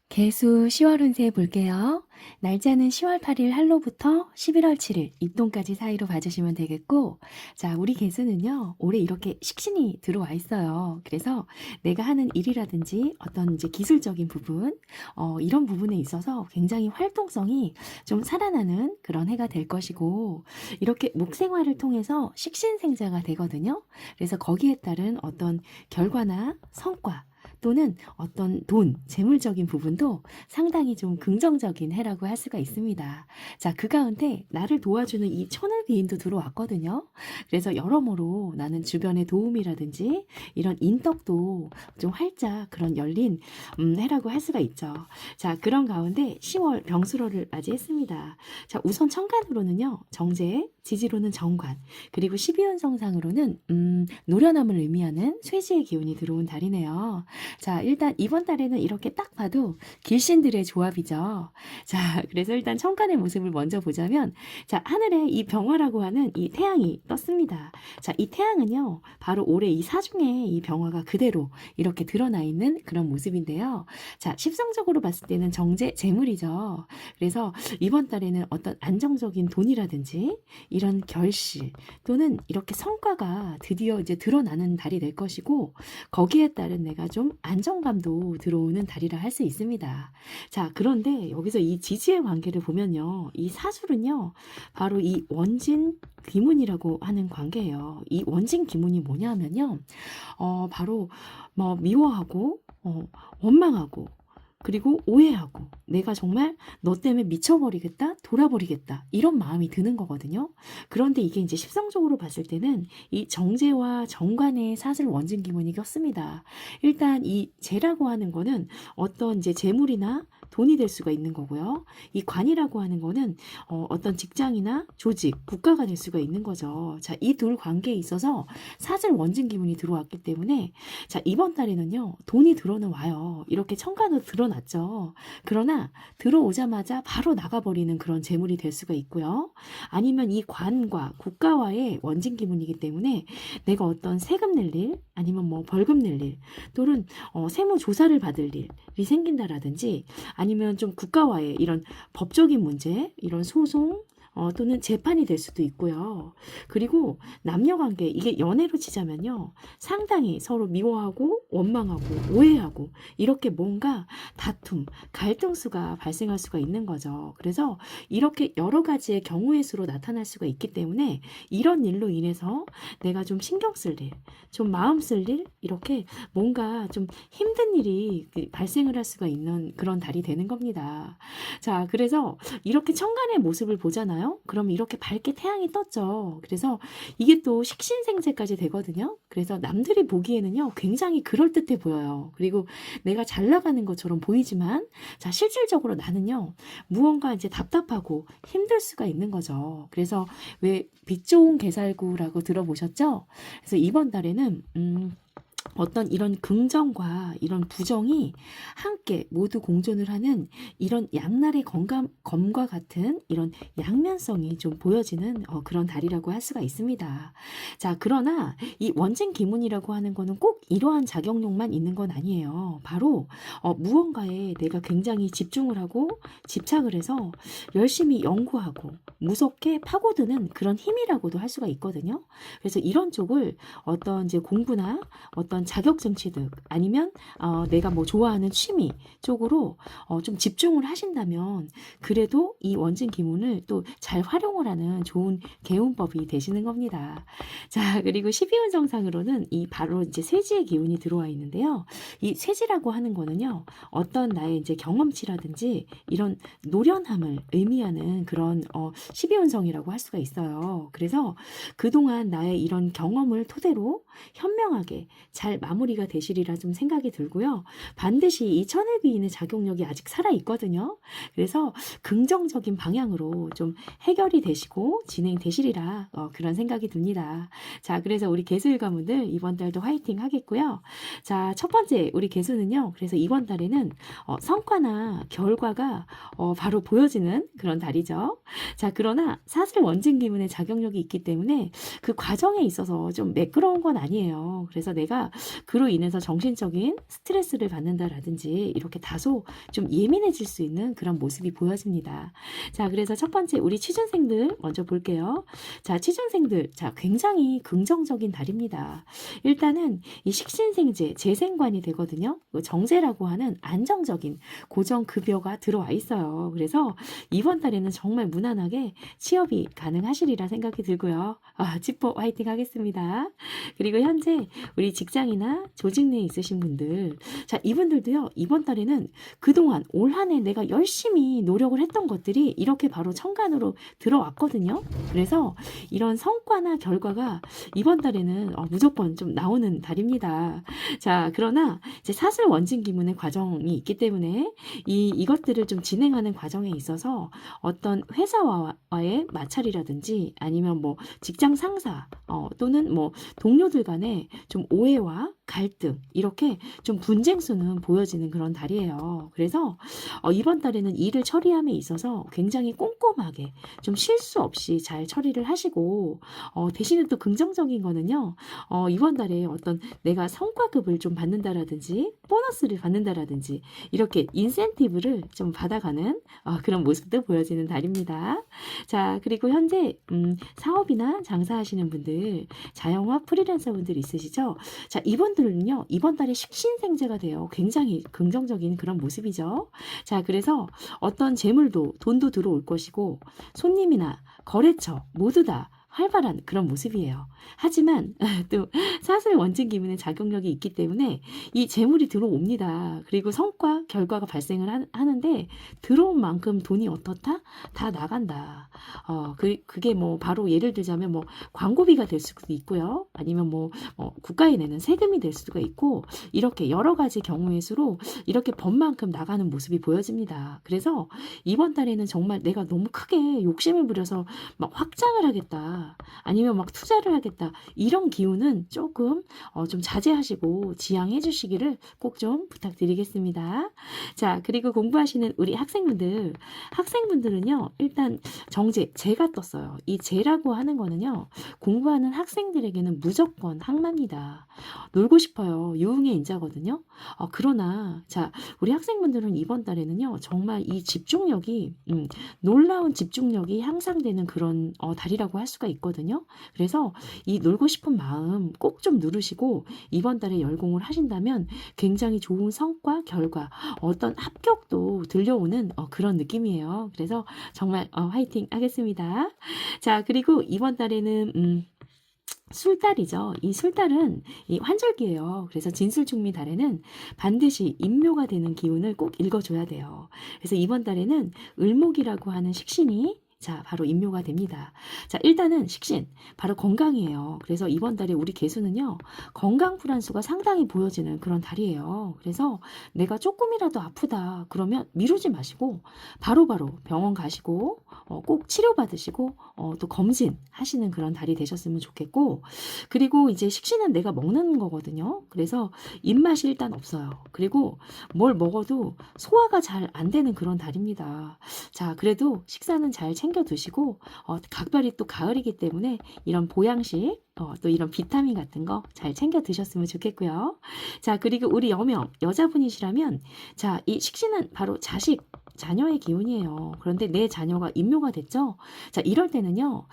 개수 10월 운세 볼게요. 날짜는 10월 8일 할로부터 11월 7일 입동까지 사이로 봐주시면 되겠고, 자, 우리 개수는요, 올해 이렇게 식신이 들어와 있어요. 그래서 내가 하는 일이라든지 어떤 이제 기술적인 부분, 이런 부분에 있어서 굉장히 활동성이 좀 살아나는 그런 해가 될 것이고, 이렇게 목생활을 통해서 식신생자가 되거든요. 그래서 거기에 따른 어떤 결과나 성과, 또는 어떤 돈, 재물적인 부분도 상당히 좀 긍정적인 해라고 할 수가 있습니다. 자, 그 가운데 나를 도와주는 이 천을귀인도 들어왔거든요. 그래서 여러모로 나는 주변의 도움이라든지 이런 인덕도 좀 활짝 그런 열린 해라고 할 수가 있죠. 자, 그런 가운데 10월 병수로를 맞이했습니다. 자, 우선 천간으로는요, 정제, 지지로는 정관, 그리고 12연성상으로는 노련함을 의미하는 쇠지의 기운이 들어온 달이네요. 자, 일단 이번 달에는 이렇게 딱 봐도 길신들의 조합이죠. 자, 그래서 일단 천간의 모습을 먼저 보자면, 자, 하늘에 이 병화라고 하는 이 태양이 떴습니다. 자, 이 태양은요, 바로 올해 이 사중에 이 병화가 그대로 이렇게 드러나 있는 그런 모습인데요. 자, 십성적으로 봤을 때는 정제, 재물이죠. 그래서 이번 달에는 어떤 안정적인 돈이라든지 이런 결실 또는 이렇게 성과가 드디어 이제 드러나는 달이 될 것이고, 거기에 따른 내가 좀 안정감도 들어오는 달이라 할 수 있습니다. 자, 그런데 여기서 이 지지의 관계를 보면요, 이 사술은요, 바로 이 원진 귀문이라고 하는 관계예요. 이 원진 귀문이 뭐냐면요, 바로 뭐 미워하고, 원망하고, 그리고 오해하고, 내가 정말 너 때문에 미쳐버리겠다, 돌아버리겠다, 이런 마음이 드는 거거든요. 그런데 이게 이제 십성적으로 봤을 때는 이 정제와 정관의 사슬 원진 기문이 꼈습니다. 일단 이 재라고 하는 거는 어떤 이제 재물이나 돈이 될 수가 있는 거고요. 이 관이라고 하는 거는 어떤 직장이나 조직, 국가가 될 수가 있는 거죠. 자, 이 둘 관계에 있어서 사슬 원진 기문이 들어왔기 때문에, 자, 이번 달에는요, 돈이 들어는 와요. 이렇게 천간으로 드러났죠. 그러나 들어오자마자 바로 나가버리는 그런 재물이 될 수가 있고요. 아니면 이 관과 국가와의 원진 기문이기 때문에 내가 어떤 세금 낼 일, 아니면 뭐 벌금 낼 일, 또는 세무 조사를 받을 일이 생긴다라든지, 아니면 좀 국가와의 이런 법적인 문제, 이런 소송, 또는 재판이 될 수도 있고요. 그리고 남녀관계, 이게 연애로 치자면요, 상당히 서로 미워하고 원망하고 오해하고 이렇게 뭔가 다툼, 갈등수가 발생할 수가 있는 거죠. 그래서 이렇게 여러 가지의 경우의 수로 나타날 수가 있기 때문에 이런 일로 인해서 내가 좀 신경 쓸 일, 좀 마음 쓸 일, 이렇게 뭔가 좀 힘든 일이 발생을 할 수가 있는 그런 달이 되는 겁니다. 자, 그래서 이렇게 천간의 모습을 보잖아요. 그럼 이렇게 밝게 태양이 떴죠. 그래서 이게 또 식신생재까지 되거든요. 그래서 남들이 보기에는요, 굉장히 그럴듯해 보여요. 그리고 내가 잘 나가는 것처럼 보이지만, 자, 실질적으로 나는요, 무언가 이제 답답하고 힘들 수가 있는 거죠. 그래서 왜 빛 좋은 개살구라고 들어보셨죠? 그래서 이번 달에는 어떤 이런 긍정과 이런 부정이 함께 모두 공존을 하는 이런 양날의 검과 같은 이런 양면성이 좀 보여지는 그런 달이라고 할 수가 있습니다. 자, 그러나 이 원진 기문이라고 하는 거는 꼭 이러한 작용력만 있는 건 아니에요. 바로 무언가에 내가 굉장히 집중을 하고 집착을 해서 열심히 연구하고 무섭게 파고드는 그런 힘이라고도 할 수가 있거든요. 그래서 이런 쪽을 어떤 이제 공부나 어떤 자격증 취득, 아니면 내가 뭐 좋아하는 취미 쪽으로 좀 집중을 하신다면, 그래도 이 원진 기문을 또 잘 활용을 하는 좋은 개운법이 되시는 겁니다. 자, 그리고 12운성상으로는 이 바로 이제 쇠지의 기운이 들어와 있는데요. 이 쇠지라고 하는 거는요, 어떤 나의 이제 경험치라든지 이런 노련함을 의미하는 그런 12운성이라고 할 수가 있어요. 그래서 그동안 나의 이런 경험을 토대로 현명하게 잘 마무리가 되시리라 좀 생각이 들고요. 반드시 이 천을귀인의 작용력이 아직 살아있거든요. 그래서 긍정적인 방향으로 좀 해결이 되시고 진행되시리라 그런 생각이 듭니다. 자, 그래서 우리 개수일 가문들 이번 달도 화이팅 하겠고요. 자, 첫 번째 우리 개수는요. 그래서 이번 달에는 성과나 결과가 바로 보여지는 그런 달이죠. 자, 그러나 사실 원진 기문의 작용력이 있기 때문에 그 과정에 있어서 좀 매끄러운 건 아니에요. 그래서 내가 내가 그로 인해서 정신적인 스트레스를 받는다라든지 이렇게 다소 좀 예민해질 수 있는 그런 모습이 보여집니다. 자, 그래서 첫 번째 우리 취준생들 먼저 볼게요. 자, 취준생들, 자, 굉장히 긍정적인 달입니다. 일단은 이 식신생재, 재생관이 되거든요. 정제라고 하는 안정적인 고정급여가 들어와 있어요. 그래서 이번 달에는 정말 무난하게 취업이 가능하시리라 생각이 들고요. 찌뽀 화이팅 하겠습니다. 그리고 현재 우리 직장이나 조직 내에 있으신 분들, 자, 이분들도요, 이번 달에는 그동안 올 한 해 내가 열심히 노력을 했던 것들이 이렇게 바로 천간으로 들어왔거든요. 그래서 이런 성과나 결과가 이번 달에는 무조건 좀 나오는 달입니다. 자, 그러나 이제 사슬 원진 기문의 과정이 있기 때문에 이것들을 좀 진행하는 과정에 있어서 어떤 회사와의 마찰이라든지 아니면 뭐 직장 상사 또는 뭐 동료들 간에 좀 오해와 갈등 이렇게 좀 분쟁수는 보여지는 그런 달이에요. 그래서 이번 달에는 일을 처리함에 있어서 굉장히 꼼꼼하게 좀 실수 없이 잘 처리를 하시고 대신에 또 긍정적인 거는요. 이번 달에 어떤 내가 성과급을 좀 받는다라든지 보너스를 받는다라든지 이렇게 인센티브를 좀 받아가는 그런 모습도 보여지는 달입니다. 자, 그리고 현재 사업이나 장사하시는 분들, 자영업 프리랜서 분들 있으시죠? 자, 이분들은요, 이번 달에 식신생재가 돼요. 굉장히 긍정적인 그런 모습이죠. 자, 그래서 어떤 재물도, 돈도 들어올 것이고, 손님이나 거래처 모두 다 활발한 그런 모습이에요. 하지만 또 사슬 원진 기문의 작용력이 있기 때문에 이 재물이 들어옵니다. 그리고 성과, 결과가 발생을 하는데 들어온 만큼 돈이 어떻다? 다 나간다. 그게 뭐 바로 예를 들자면 뭐 광고비가 될 수도 있고요. 아니면 뭐 국가에 내는 세금이 될 수가 있고 이렇게 여러 가지 경우의 수로 이렇게 번만큼 나가는 모습이 보여집니다. 그래서 이번 달에는 정말 내가 너무 크게 욕심을 부려서 막 확장을 하겠다. 아니면 막 투자를 하겠다. 이런 기운은 조금 좀 자제하시고 지양해 주시기를 꼭 좀 부탁드리겠습니다. 자, 그리고 공부하시는 우리 학생분들은요. 일단 정제, 재가 떴어요. 이 재라고 하는 거는요. 공부하는 학생들에게는 무조건 항마입니다. 놀고 싶어요. 유흥의 인자거든요. 그러나 자, 우리 학생분들은 이번 달에는요. 정말 이 집중력이 놀라운 집중력이 향상되는 그런 달이라고 할 수가 있거든요. 그래서 이 놀고 싶은 마음 꼭 좀 누르시고 이번 달에 열공을 하신다면 굉장히 좋은 성과, 결과, 어떤 합격도 들려오는 그런 느낌이에요. 그래서 정말 화이팅 하겠습니다. 자, 그리고 이번 달에는 술달이죠. 이 술달은 이 환절기예요. 그래서 진술중미 달에는 반드시 임묘가 되는 기운을 꼭 읽어줘야 돼요. 그래서 이번 달에는 을목이라고 하는 식신이 자, 바로 임묘가 됩니다. 자, 일단은 식신, 바로 건강이에요. 그래서 이번 달에 우리 개수는요, 건강 불안수가 상당히 보여지는 그런 달이에요. 그래서 내가 조금이라도 아프다, 그러면 미루지 마시고, 바로바로 병원 가시고, 꼭 치료받으시고, 또 검진하시는 그런 달이 되셨으면 좋겠고, 그리고 이제 식신은 내가 먹는 거거든요. 그래서 입맛이 일단 없어요. 그리고 뭘 먹어도 소화가 잘 안 되는 그런 달입니다. 자, 그래도 식사는 잘 챙겨 두시고 각별히 또 가을이기 때문에 이런 보양식 또 이런 비타민 같은 거 잘 챙겨 드셨으면 좋겠고요. 자, 그리고 우리 여명 여자분이시라면 자, 이 식신은 바로 자녀의 기운이에요. 그런데 내 자녀가 임묘가 됐죠? 자, 이럴 때는요,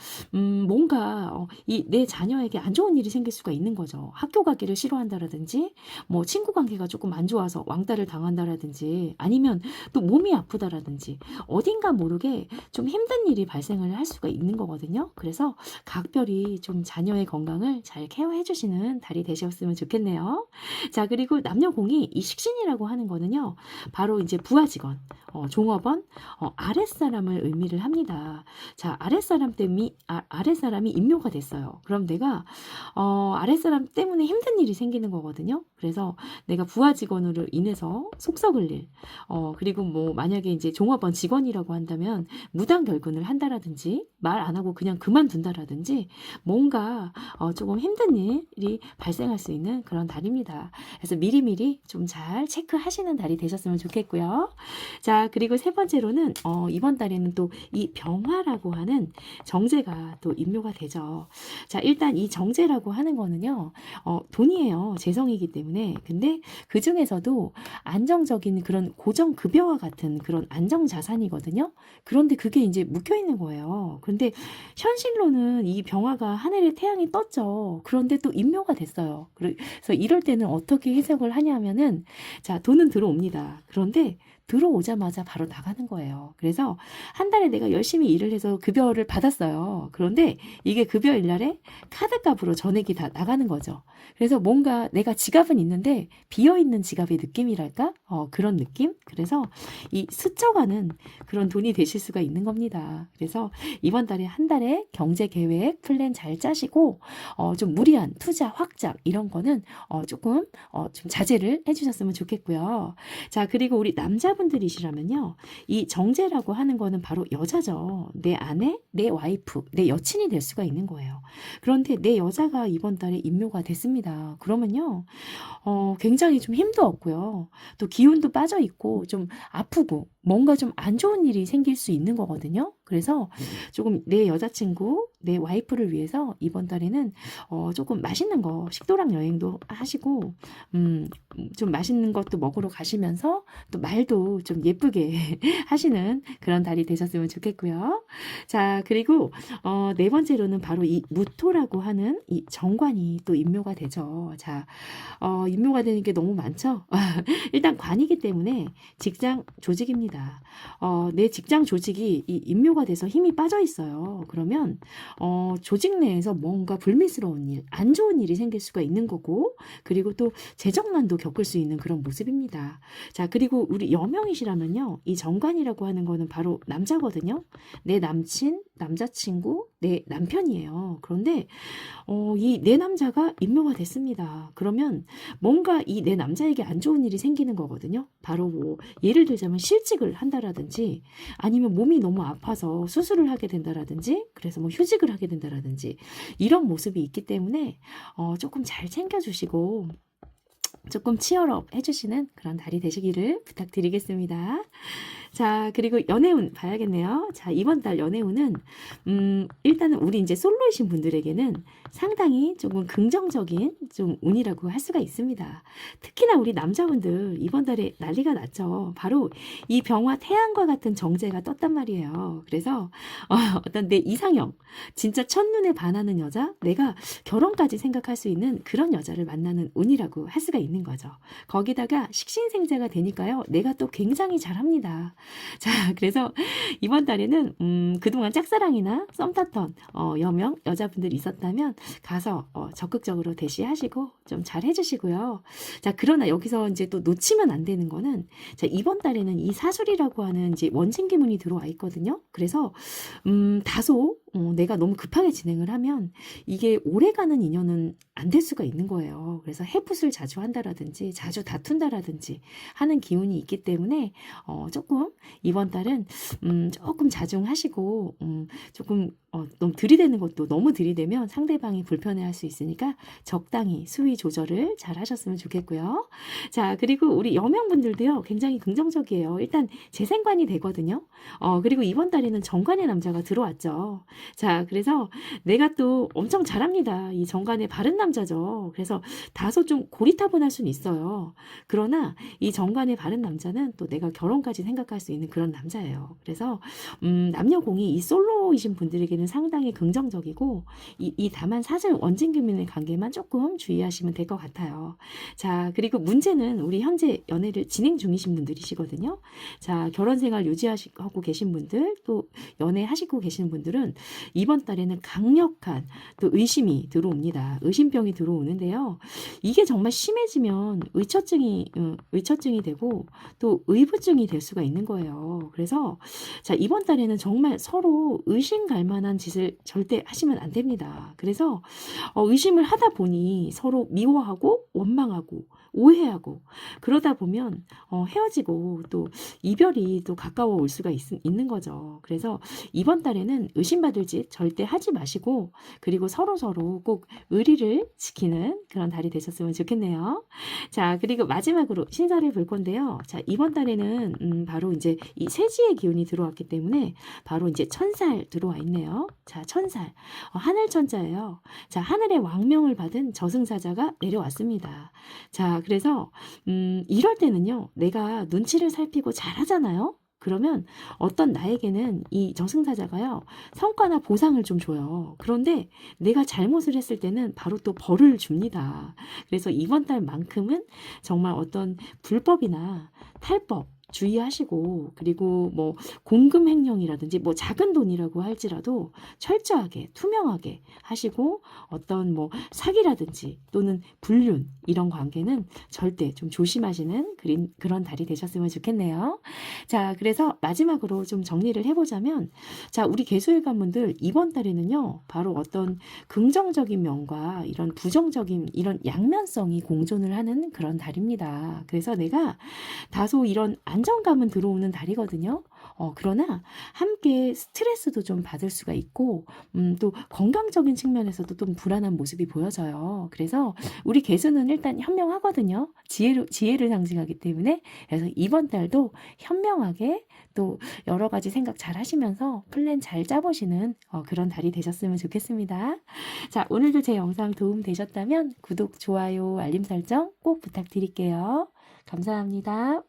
뭔가 내 자녀에게 안 좋은 일이 생길 수가 있는 거죠. 학교 가기를 싫어한다라든지, 뭐 친구 관계가 조금 안 좋아서 왕따를 당한다라든지, 아니면 또 몸이 아프다라든지, 어딘가 모르게 좀 힘든 일이 발생을 할 수가 있는 거거든요. 그래서 각별히 좀 자녀의 건강을 잘 케어해 주시는 달이 되셨으면 좋겠네요. 자, 그리고 남녀공이 이 식신이라고 하는 거는요, 바로 이제 부하 직원, 종업원, 아랫사람을 의미를 합니다. 자, 아랫사람이 임묘가 됐어요. 그럼 내가, 아랫사람 때문에 힘든 일이 생기는 거거든요. 그래서 내가 부하 직원으로 인해서 속썩을 일, 그리고 뭐, 만약에 이제 종업원 직원이라고 한다면 무단 결근을 한다라든지, 말 안 하고 그냥 그만둔다라든지, 뭔가 조금 힘든 일이 발생할 수 있는 그런 달입니다. 그래서 미리미리 좀 잘 체크하시는 달이 되셨으면 좋겠고요. 자, 그리고 세 번째로는 이번 달에는 또 이 병화라고 하는 정제가 또 임묘가 되죠. 자, 일단 이 정제라고 하는 거는요, 돈이에요. 재성이기 때문에. 근데 그 중에서도 안정적인 그런 고정급여와 같은 그런 안정자산이거든요. 그런데 그게 이제 묵혀 있는 거예요. 그런데 현실로는 이 병화가 하늘에 태양이 떴죠. 그런데 또 임묘가 됐어요. 그래서 이럴 때는 어떻게 해석을 하냐면은, 자, 돈은 들어옵니다. 그런데 들어오자마자 바로 나가는 거예요. 그래서 한 달에 내가 열심히 일을 해서 급여를 받았어요. 그런데 이게 급여일 날에 카드값으로 전액이 다 나가는 거죠. 그래서 뭔가 내가 지갑은 있는데 비어있는 지갑의 느낌이랄까? 그런 느낌? 그래서 이 스쳐가는 그런 돈이 되실 수가 있는 겁니다. 그래서 이번 달에 한 달에 경제 계획, 플랜 잘 짜시고, 좀 무리한 투자, 확장, 이런 거는, 조금, 좀 자제를 해주셨으면 좋겠고요. 자, 그리고 우리 남자분들이시라면요. 이 정제라고 하는 거는 바로 여자죠. 내 아내, 내 와이프, 내 여친이 될 수가 있는 거예요. 그런데 내 여자가 이번 달에 임묘가 됐습니다. 그러면요. 굉장히 좀 힘도 없고요. 또 기운도 빠져 있고 좀 아프고 뭔가 좀 안 좋은 일이 생길 수 있는 거거든요. 그래서 조금 내 여자친구, 내 와이프를 위해서 이번 달에는 조금 맛있는 거, 식도락 여행도 하시고, 좀 맛있는 것도 먹으러 가시면서 또 말도 좀 예쁘게 하시는 그런 달이 되셨으면 좋겠고요. 자, 그리고 네 번째로는 바로 이 무토라고 하는 이 정관이 또 임묘가 되죠. 자, 임묘가 되는 게 너무 많죠? 일단 관이기 때문에 직장 조직입니다. 내 직장 조직이 이 임묘가 돼서 힘이 빠져 있어요. 그러면 조직 내에서 뭔가 불미스러운 일, 안 좋은 일이 생길 수가 있는 거고, 그리고 또 재정난도 겪을 수 있는 그런 모습입니다. 자, 그리고 우리 여명이시라면요, 이 정관이라고 하는 거는 바로 남자거든요. 내 남친, 남자친구, 내 남편이에요. 그런데 이 내 남자가 임묘가 됐습니다. 그러면 뭔가 이 내 남자에게 안 좋은 일이 생기는 거거든요. 바로 뭐 예를 들자면 실직을 한다라든지 아니면 몸이 너무 아파서 수술을 하게 된다라든지 그래서 뭐 휴직을 하게 된다라든지 이런 모습이 있기 때문에 조금 잘 챙겨주시고 조금 치열업 해주시는 그런 달이 되시기를 부탁드리겠습니다. 자, 그리고 연애운 봐야겠네요. 자, 이번 달 연애운은, 일단은 우리 이제 솔로이신 분들에게는 상당히 조금 긍정적인 좀 운이라고 할 수가 있습니다. 특히나 우리 남자분들 이번 달에 난리가 났죠. 바로 이 병화 태양과 같은 정제가 떴단 말이에요. 그래서, 어떤 내 이상형, 진짜 첫눈에 반하는 여자, 내가 결혼까지 생각할 수 있는 그런 여자를 만나는 운이라고 할 수가 있는 거죠. 거기다가 식신생자가 되니까요. 내가 또 굉장히 잘합니다. 자, 그래서 이번 달에는 그동안 짝사랑이나 썸 탔던 여명 여자분들이 있었다면 가서 적극적으로 대시하시고 좀 잘 해주시고요. 자, 그러나 여기서 이제 또 놓치면 안 되는 거는 자, 이번 달에는 이 사술이라고 하는 이제 원진기문이 들어와 있거든요. 그래서 다소 내가 너무 급하게 진행을 하면 이게 오래가는 인연은 안 될 수가 있는 거예요. 그래서 해풋을 자주 한다라든지 자주 다툰다라든지 하는 기운이 있기 때문에 조금 이번 달은 조금 자중하시고 조금 너무 들이대는 것도 너무 들이대면 상대방이 불편해할 수 있으니까 적당히 수위 조절을 잘 하셨으면 좋겠고요. 자, 그리고 우리 여명분들도요 굉장히 긍정적이에요. 일단 재생관이 되거든요. 그리고 이번 달에는 정관의 남자가 들어왔죠. 자, 그래서 내가 또 엄청 잘합니다. 이 정관의 바른 남자죠. 그래서 다소 좀 고리타분할 수는 있어요. 그러나 이 정관의 바른 남자는 또 내가 결혼까지 생각할 수 있는 그런 남자예요. 그래서 남녀공이 이 솔로이신 분들에게는 상당히 긍정적이고 이 다만 사실 원진금연의 관계만 조금 주의하시면 될 것 같아요. 자, 그리고 문제는 우리 현재 연애를 진행 중이신 분들이시거든요. 자, 결혼 생활 유지하고 계신 분들 또 연애하시고 계시는 분들은 이번 달에는 강력한 또 의심이 들어옵니다. 의심병이 들어오는데요. 이게 정말 심해지면 의처증이 되고 또 의부증이 될 수가 있는 거예요. 그래서 자, 이번 달에는 정말 서로 의심 갈 만한 짓을 절대 하시면 안 됩니다. 그래서 의심을 하다 보니 서로 미워하고 원망하고 오해하고 그러다 보면 헤어지고 또 이별이 또 가까워 올 수가 있는 거죠. 그래서 이번 달에는 의심받을 인정받을 짓 절대 하지 마시고, 그리고 서로서로 꼭 의리를 지키는 그런 달이 되셨으면 좋겠네요. 자, 그리고 마지막으로 신사를 볼 건데요. 자, 이번 달에는 바로 이제 이 세지의 기운이 들어왔기 때문에 바로 이제 천살 들어와 있네요. 자, 천살. 하늘 천자예요. 자, 하늘의 왕명을 받은 저승사자가 내려왔습니다. 자, 그래서 이럴 때는요, 내가 눈치를 살피고 잘하잖아요. 그러면 어떤 나에게는 이 저승사자가요, 성과나 보상을 좀 줘요. 그런데 내가 잘못을 했을 때는 바로 또 벌을 줍니다. 그래서 이번 달만큼은 정말 어떤 불법이나 탈법 주의하시고, 그리고 뭐 공금 횡령이라든지 뭐 작은 돈이라고 할지라도 철저하게 투명하게 하시고, 어떤 뭐 사기라든지 또는 불륜 이런 관계는 절대 좀 조심하시는 그런 달이 되셨으면 좋겠네요. 자, 그래서 마지막으로 좀 정리를 해보자면, 자, 우리 개수일관분들 이번 달에는요, 바로 어떤 긍정적인 면과 이런 부정적인 이런 양면성이 공존을 하는 그런 달입니다. 그래서 내가 다소 이런 안정감은 들어오는 달이거든요. 그러나 함께 스트레스도 좀 받을 수가 있고, 또 건강적인 측면에서도 좀 불안한 모습이 보여져요. 그래서 우리 개수는 일단 현명하거든요. 지혜를 상징하기 때문에. 그래서 이번 달도 현명하게 또 여러 가지 생각 잘 하시면서 플랜 잘 짜보시는 그런 달이 되셨으면 좋겠습니다. 자, 오늘도 제 영상 도움 되셨다면 구독, 좋아요, 알림 설정 꼭 부탁드릴게요. 감사합니다.